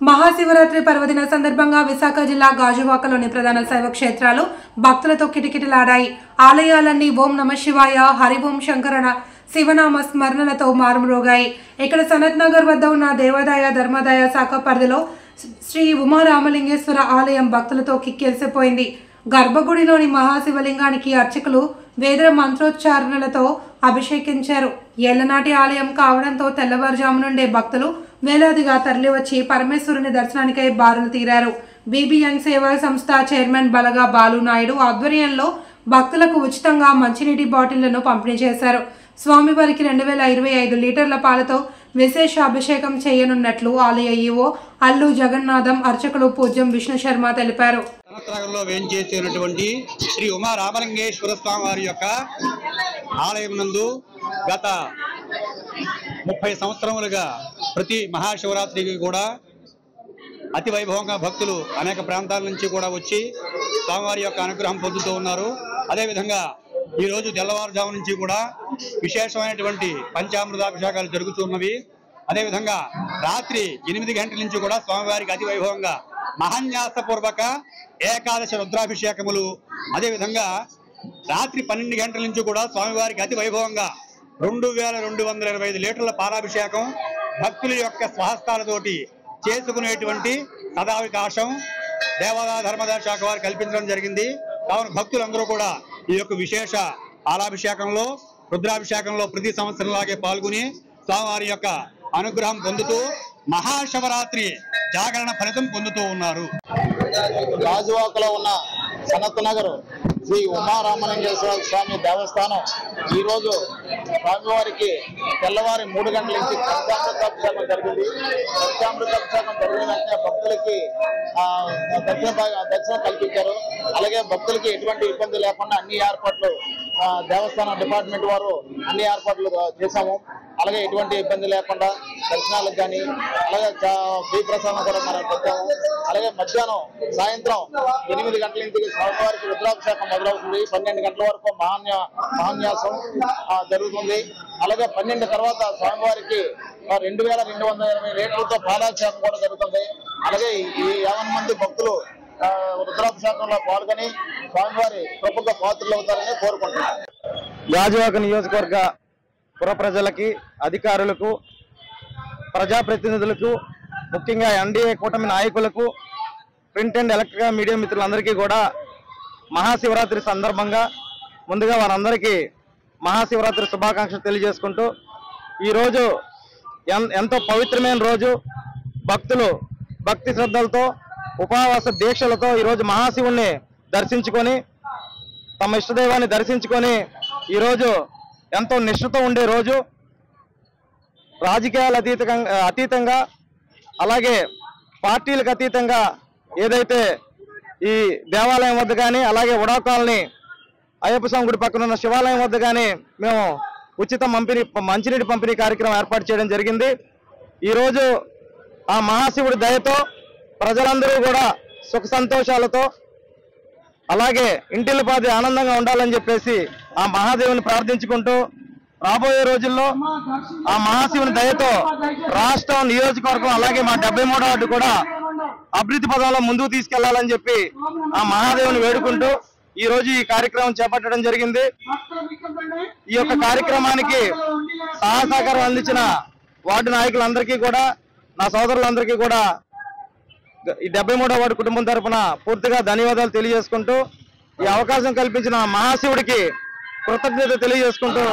మహాశివరాత్రి పర్వదిన సందర్భంగా విశాఖ జిల్లా గాజువాకలోని ప్రధాన శైవ క్షేత్రాలు భక్తులతో కిటకిటలాడాయి. ఆలయాలన్నీ ఓం నమఃశివాయ, హరి ఓం శంకరణ శివనామ స్మరణలతో మారుమ్రోగాయి. ఇక్కడ సనత్ నగర్ వద్ద ఉన్న దేవాదాయ ధర్మాదాయ శాఖ పరిధిలో శ్రీ ఉమారామలింగేశ్వర ఆలయం భక్తులతో కిక్కిరిసిపోయింది. గర్భగుడిలోని మహాశివలింగానికి అర్చకులు వేద మంత్రోచ్చారణలతో అభిషేకించారు. ఏళ్లనాటి ఆలయం కావడంతో తెల్లవారుజాము నుండే భక్తులు వేలాదిగా తరలివచ్చి పరమేశ్వరుని దర్శనానికై బారులు తీరారు. బీబీఎన్ సేవా సంస్థ చైర్మన్ బలగా బాలు నాయుడు ఆధ్వర్యంలో భక్తులకు ఉచితంగా మంచినీటి బాటిళ్లను పంపిణీ చేశారు. స్వామివారికి 2025 లీటర్ల పాలతో విశేష అభిషేకం చేయనున్నట్లు ఆలయ ఈవో అల్లు జగన్నాథం, అర్చకులు పూజ్యం విష్ణు శర్మ తెలిపారు. శ్రీ ఉమా రామలింగేశ్వర స్వామి వారి యొక్క ఆలయం నందు గత 30 సంవత్సరములుగా ప్రతి మహాశివరాత్రికి కూడా అతి వైభవంగా భక్తులు అనేక ప్రాంతాల నుంచి కూడా వచ్చి స్వామివారి యొక్క అనుగ్రహం పొందుతూ ఉన్నారు. అదేవిధంగా ఈ రోజు తెల్లవారుజాము నుంచి కూడా విశేషమైనటువంటి పంచామృతాభిషేకాలు జరుగుతున్నవి. అదేవిధంగా రాత్రి 8 గంటల నుంచి కూడా స్వామివారికి అతి వైభవంగా మహాన్యాసపూర్వక ఏకాదశి రుద్రాభిషేకములు, అదేవిధంగా రాత్రి 12 గంటల నుంచి కూడా స్వామివారికి అతి వైభవంగా 2225 లీటర్ల పాలాభిషేకం భక్తుల యొక్క స్వహస్తాలతోటి చేసుకునేటువంటి సదావకాశం దేవాదాయ ధర్మాదాయ శాఖ వారు కల్పించడం జరిగింది. కావున భక్తులందరూ కూడా ఈ యొక్క విశేష పాలాభిషేకంలో రుద్రాభిషేకంలో ప్రతి సంవత్సరంలాగే పాల్గొని స్వామివారి యొక్క అనుగ్రహం పొందుతూ మహాశివరాత్రి జాగరణ ఫలితం పొందుతూ ఉన్నారు. గాజువాకలో ఉన్న సనత్ నగర్ శ్రీ ఉమారామలింగేశ్వర స్వామి దేవస్థానం ఈరోజు స్వామివారికి తెల్లవారి 3 గంటల నుంచి పంచామృతాభిషేకం జరిగింది. పంచామృతాభిషేకం జరిగిన వెంటనే భక్తులకి దర్శనం కల్పించారు. అలాగే భక్తులకి ఎటువంటి ఇబ్బంది లేకుండా అన్ని ఏర్పాట్లు దేవస్థానం డిపార్ట్మెంట్ వారు అన్ని ఏర్పాట్లు చేశాము. అలాగే ఎటువంటి ఇబ్బంది లేకుండా దర్శనాలకు కానీ అలాగే ఫ్రీ ప్రసాదం కూడా మనం పెట్టాము. అలాగే మధ్యాహ్నం సాయంత్రం 8 గంటల నుంచి స్వామివారికి రుద్రాభిషేకం మొదలవుతుంది. 12 గంటల వరకు మహాన్యాసం జరుగుతుంది. అలాగే 12 తర్వాత స్వామివారికి 2220 లీటర్లతో పాలాభిషేకం కూడా జరుగుతుంది. అలాగే ఈ 50 మంది భక్తులు రుద్రాభిషేకంలో పాల్గొని స్వామివారి కృపకు పాత్రలు అవుతారని కోరుకుంటున్నారు. గాజువాక నియోజకవర్గ పుర ప్రజలకి, అధికారులకు, ప్రజాప్రతినిధులకు, ముఖ్యంగా ఎన్డీఏ కూటమి నాయకులకు, ప్రింట్ అండ్ ఎలక్ట్రికల్ మీడియా మిత్రులందరికీ కూడా మహాశివరాత్రి సందర్భంగా ముందుగా వారందరికీ మహాశివరాత్రి శుభాకాంక్షలు తెలియజేసుకుంటూ, ఈరోజు ఎంతో పవిత్రమైన రోజు. భక్తులు భక్తి శ్రద్ధలతో ఉపవాస దీక్షలతో ఈరోజు మహాశివుణ్ణి దర్శించుకొని తమ ఇష్టదైవాన్ని దర్శించుకొని ఈరోజు ఎంతో నిష్ఠతో ఉండే రోజు. రాజకీయాలు అతీతంగా అలాగే పార్టీలకు అతీతంగా ఏదైతే ఈ దేవాలయం వద్ద కానీ అలాగే ఉడాకాలని అయ్యప్ప స్వామి గుడి పక్కన ఉన్న శివాలయం వద్ద కానీ మేము ఉచిత మంచినీటి పంపిణీ కార్యక్రమం ఏర్పాటు చేయడం జరిగింది. ఈరోజు ఆ మహాశివుడి దయతో ప్రజలందరూ కూడా సుఖ సంతోషాలతో అలాగే ఇంటిల్లిపాది ఆనందంగా ఉండాలని చెప్పేసి ఆ మహాదేవుని ప్రార్థించుకుంటూ రాబోయే రోజుల్లో ఆ మహాశివుని దయతో రాష్ట్రం, నియోజకవర్గం అలాగే మా 73వ వార్డు కూడా అభివృద్ధి పదంలో ముందుకు తీసుకెళ్లాలని చెప్పి ఆ మహాదేవుని వేడుకుంటూ ఈ రోజు ఈ కార్యక్రమం చేపట్టడం జరిగింది. ఈ యొక్క కార్యక్రమానికి సహకారం అందించిన వార్డు నాయకులందరికీ కూడా, నా సోదరులందరికీ కూడా ఈ 73వ వార్డు కుటుంబం తరఫున పూర్తిగా ధన్యవాదాలు తెలియజేసుకుంటూ ఈ అవకాశం కల్పించిన మహాశివుడికి కృతజ్ఞత తెలియజేసుకుంటూ